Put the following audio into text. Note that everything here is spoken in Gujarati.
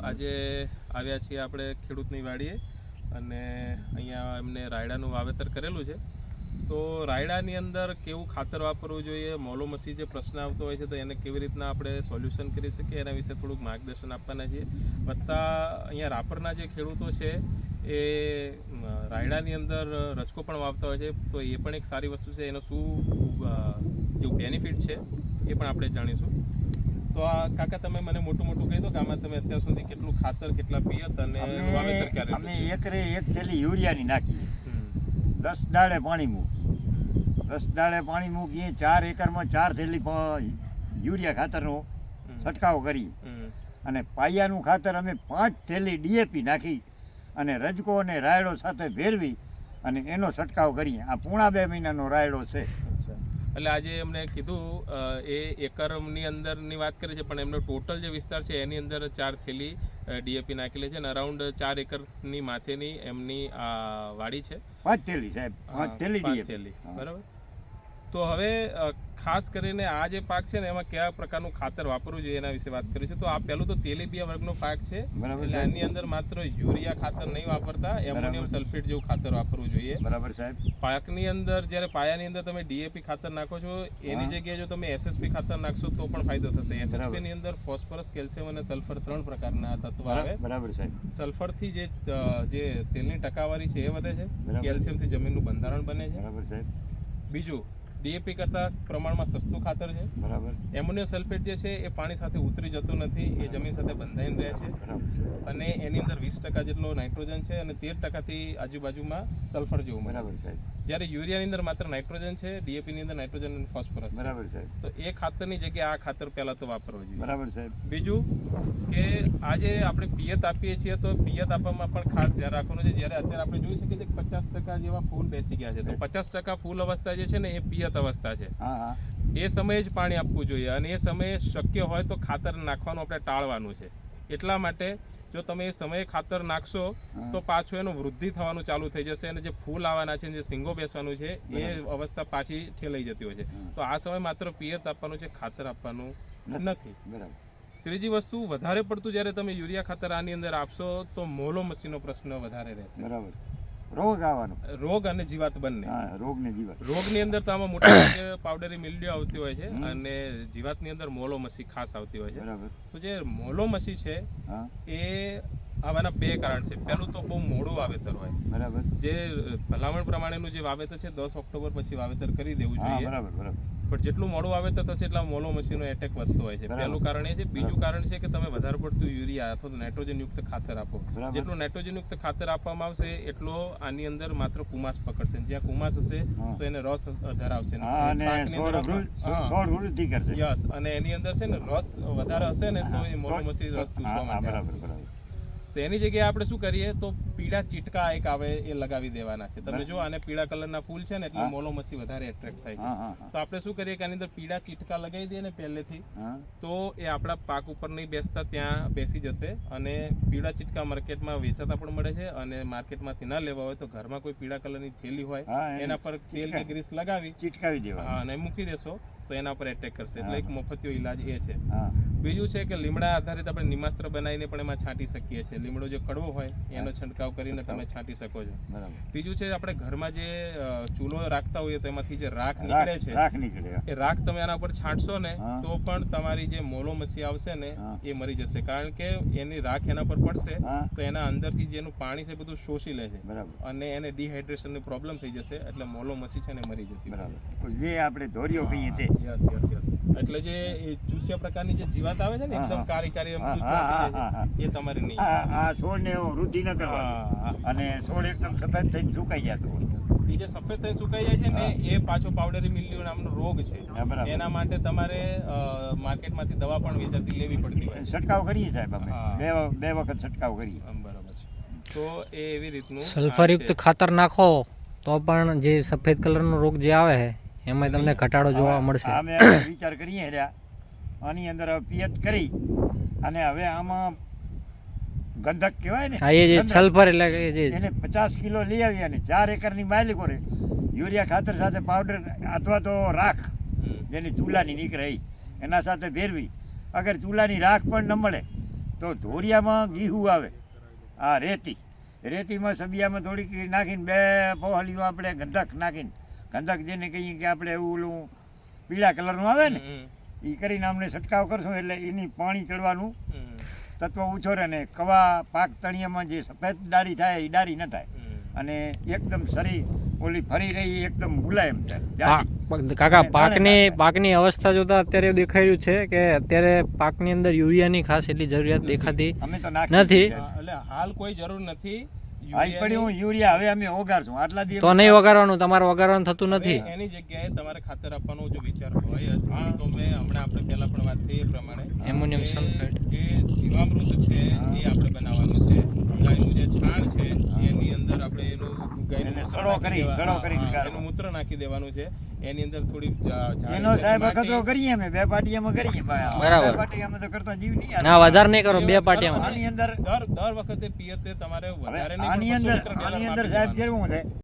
આજે આવ્યા છીએ આપણે ખેડૂતની વાડીએ અને અહીંયા એમને રાયડાનું વાવેતર કરેલું છે. તો રાયડાની અંદર કેવું ખાતર વાપરવું જોઈએ, મોલોમસી જે પ્રશ્ન આવતો હોય છે તો એને કેવી રીતના આપણે સોલ્યુશન કરી શકીએ એના વિશે થોડુંક માર્ગદર્શન આપવાના છીએ. વત્તા અહીંયા રાપરના જે ખેડૂતો છે એ રાયડાની અંદર રચકો પણ વાવતા હોય છે, તો એ પણ એક સારી વસ્તુ છે. એનો શું જો બેનિફિટ છે એ પણ આપણે જાણીશું. તો આ કાકા તમે મને મોટું કહી દો કે આમાં તમે અત્યાર સુધી કેટલું ખાતર, કેટલા પિયત અને વાવેતર ક્યારે? અમે એકરે એક થેલી યુરિયાની નાખી, 10 દાડે પાણી મૂક, 10 દાડે પાણી મૂકીએ, 4 એકરમાં 4 થેલી યુરિયા ખાતરનો છંટકાવ કરી અને પાયાનું ખાતર અમે 5 થેલી ડીએપી નાખી અને રજકો અને રાયડો સાથે ભેરવી અને એનો છંટકાવ કરીએ. આ પૂણા 2 મહિનાનો રાયડો છે. એટલે આજે એમને કીધું એ એકરની અંદરની વાત કરી છે, પણ એમનો ટોટલ જે વિસ્તાર છે એની અંદર 4 થેલી ડીએપી નાખેલી છે અને અરાઉન્ડ 4 એકરની માથેની એમની આ વાડી છે. 5 થેલી સાહેબ, 5 થેલી ડીએપી. બરાબર. તો હવે ખાસ કરીને આ જે પાક છે ને એમાં કયા પ્રકારનું ખાતર વાપરવું જોઈએ એના વિશે વાત કરી છે. તો આ પહેલું તો તેલીબિયા વર્ગનો પાક છે, એટલે આની અંદર માત્ર યુરિયા ખાતર નહીં વાપરતા, એમોનિયમ સલ્ફેટ જેવું ખાતર વાપરવું જોઈએ. બરાબર સાહેબ. પાકની અંદર જ્યારે પાયાની અંદર તમે ડીએપી ખાતર નાખો છો એની જગ્યાએ જો તમે એસએસપી ખાતર નાખશો તો પણ ફાયદો થશે. એસએસપી ની અંદર ફોસ્ફરસ, કેલ્શિયમ અને સલ્ફર 3 પ્રકારના તત્વો આવે. બરાબર સાહેબ. સલ્ફરથી જે તેલની ટકાવારી છે એ વધે છે, કેલ્શિયમથી જમીનનું બંધારણ બને છે. બરાબર સાહેબ. બીજું, ડીએપી કરતા પ્રમાણમાં સસ્તું ખાતર છે. બરાબર. એમોનિયમ સલ્ફેટ જે છે એ પાણી સાથે ઉતરી જતું નથી, એ જમીન સાથે બંધાઈને રહે છે. અને એની અંદર 20% જેટલો નાઇટ્રોજન છે અને 13%થી આજુબાજુમાં સલ્ફર જેવું. બરાબર સાહેબ. જ્યારે યુરિયાની અંદર માત્ર નાઇટ્રોજન છે, ડીએપીની અંદર નાઇટ્રોજન અને ફોસ્ફરસ. બરાબર સાહેબ. તો એ ખાતરની જગ્યાએ આ ખાતર પહેલાં તો વાપરવું જોઈએ. બરાબર સાહેબ. બીજું કે આજે આપણે પિયત આપીએ છીએ તો પિયત આપવામાં પણ ખાસ ધ્યાન રાખવાનું છે. જ્યારે અત્યારે આપણે જોઈ શકીએ છીએ 50% જેવા ફૂલ બેસી ગયા છે, તો 50% ફૂલ અવસ્થા જે છે ને એ પિયત અવસ્થા છે. એ સમયે જ પાણી આપવું જોઈએ અને એ સમયે શક્ય હોય તો ખાતર નાખવાનું આપણે ટાળવાનું છે. એટલા માટે જો તમે એ સમયે ખાતર નાખશો તો પાછું એનું વૃદ્ધિ થવાનું ચાલુ થઈ જશે અને જે ફૂલ આવવાના છે, જે સિંગો બેસવાનું છે એ અવસ્થા પાછી ઠેલાઈ જતી હોય છે. તો આ સમય માત્ર પિયત આપવાનું છે, ખાતર આપવાનું નથી. ત્રીજી વસ્તુ, વધારે પડતું જ્યારે તમે યુરિયા ખાતર આની અંદર આપશો તો મોલોમસીનો પ્રશ્ન વધારે રહેશે. બરાબર. રોગ આવવાનો, રોગ અને જીવાત બંને. રોગની અંદર તો આમાં મોટા ભાગે પાવડરી મિલ્ડ્યુ આવતી હોય છે અને જીવાતની અંદર મોલોમસી ખાસ આવતી હોય છે. તો જે મોલોમસી છે એ આવાના 2 કારણ છે. પહેલું તો બહુ મોડું વાવેતર હોય. બરાબર. જે ભલામણ પ્રમાણેનું જે વાવેતર છે 10 ઓક્ટોબર પછી વાવેતર કરી દેવું જોઈએ. બરાબર. પણ જેટલું મોડું વાવેતર થશે એટલા મોલોમસીનો એટેક વધતો હોય છે. પહેલું કારણ એ છે. બીજું કારણ છે કે તમે વધારે પડતું યુરિયા અથવા નાઇટ્રોજન યુક્ત ખાતર આપો. જેટલું નાઇટ્રોજન યુક્ત ખાતર આપવામાં આવશે એટલો આની અંદર માત્ર કુમાસ પકડશે. જ્યાં કુમાસ હશે તો એને રસ ધરાવશે અને એની અંદર છે ને રસ વધારે હશે ને તો એ મોલોમસી રસ ચૂસવા માટે. તો એની જગ્યાએ આપણે શું કરીએ તો પીળા ચીટકા એક આવે એ લગાવી દેવાના છે. તમે જો આને પીળા કલરના ફૂલ છે ને એટલે મોલોમસી વધારે એટ્રેક્ટ થાય છે. તો આપણે શું કરીએ કે આની અંદર પીળા ચીટકા લગાવી દઈએ ને પહેલેથી, તો એ આપણા પાક ઉપર નહીં બેસતા ત્યાં બેસી જશે અને પીળા ચીટકા માર્કેટમાં વેચાતા પણ મળે છે. અને માર્કેટમાંથી ના લેવા હોય તો ઘરમાં કોઈ પીળા કલરની થેલી હોય એના પર તેલ કે ગ્રીસ લગાવી ચીટકાવી દેવા અને મૂકી દેશો તો એના પર એટેક કરશે. એટલે એક મફતિયો ઈલાજ એ છે. બીજું છે કે લીમડા આધારિત આપણે નિમાસ્ત્ર બનાવીને પણ એમાં છાંટી શકીએ છીએ. લીમડો જે કડવો હોય એનો છંટકાવ કરીને તમે છાંટી શકો છો. ત્રીજું છે આપણે ઘરમાં જે ચૂલો રાખતા હોઈએ તો એમાંથી જે રાખ નીકળે છે એ રાખ તમે આના પર છાંટશો ને તો પણ તમારી જે મોલોમસી આવશે ને એ મરી જશે. કારણ કે એની રાખ એના પર પડશે તો એના અંદરથી જેનું પાણી છે બધું શોષી લે છે અને એને ડિહાઇડ્રેશનની પ્રોબ્લેમ થઈ જશે. એટલે મોલોમસી છે ને મરી જતી. જે આપણે ધોરીઓ કહીએ તે એટલે જે ચૂસ્યા પ્રકારની જે જીવાત આવે છે ને એકદમ કારી એ તમારે નહીં. આ છોડને વૃદ્ધિ ન કરવાની અને છોડ એકદમ સફેદ થઈને સુકાઈ જતો હોય. એ જે સફેદ થઈને સુકાઈ જાય છે ને એ પાછો પાવડરી મિલ્ડ્યુ નામનો રોગ છે. એના માટે તમારે માર્કેટમાંથી દવા પણ વેચાતી લેવી પડતી હોય. છંટકાવ કરીએ સાહેબ અમે 2 વખત છંટકાવ કરીએ. બરાબર છે. તો એ એવી રીતનું સલ્ફરયુક્ત ખાતર નાખો તો પણ જે સફેદ કલરનો રોગ જે આવે છે એમાં તમને ઘટાડો જોવા મળશે. અમે વિચાર કરીએ આની અંદર પિયત કરી અને હવે આમાં ગંધક કહેવાય ને, એ જે સલ્ફર એટલે એને 50 કિલો લઈ આવી અને 4 એકરની માલિકો રે યુરિયા ખાતર સાથે પાવડર અથવા તો રાખ જેની ચૂલાની નીકળે એના સાથે ભેરવી. અગર ચૂલાની રાખ પણ ન મળે તો ધોરિયામાં ગીહું આવે, આ રેતીમાં સબિયામાં થોડીક નાખીને 2 પોહલીઓ આપણે ગંધક નાખીને, ગંધક જેને કહીએ કે આપણે ઓલું પીળા કલરનું આવે ને એ કરીને અમને છંટકાવ કરશું એટલે એની પાણી ચડવાનું તત્વ ઓછો રહે ને કવા પાક તળિયામાં જે સફેદ ડાળી થાય એ ડાળી ન થાય અને એકદમ શરીર ઓલી ફરી રહી એકદમ મુલાયમ થાય. કાકા પાકની અવસ્થા જોતા અત્યારે એવું દેખાઈ રહ્યું છે કે અત્યારે પાકની અંદર યુરિયાની ખાસ એટલી જરૂરિયાત દેખાતી અમે તો નથી. એટલે હાલ કોઈ જરૂર નથી આઈ પડ્યું યુરિયા હવે અમે ઓગાળશું આટલા દિવસ તો નહીં વગાડવાનું, તમારે વગાડવાનું થતું નથી. એની જગ્યાએ તમારે ખાતર આપવાનો જો વિચાર હોય તો મેં હમણાં આપણે પહેલા પણ વાત થઈ એ પ્રમાણે એમોનિયમ સલ્ફેટ જે જીવામૃત છે એ આપણે બનાવવાનું છે. ગાયનું જે છાણ છે એની અંદર આપણે એનું એનું મૂત્ર નાખી દેવાનું છે. એની અંદર થોડી એનો સાહેબ અખતરો કરીએ અમે 2 પાટિયામાં કરીએ. બરાબર. 2 પાટિયામાં તો કરતા જીવ નહીં આવે. ના વધારે નહીં કરો, 2 પાટિયામાં. આની અંદર દર વખતે પિયતે તમારે વધારે નહીં આની અંદર સાહેબ કેવું છે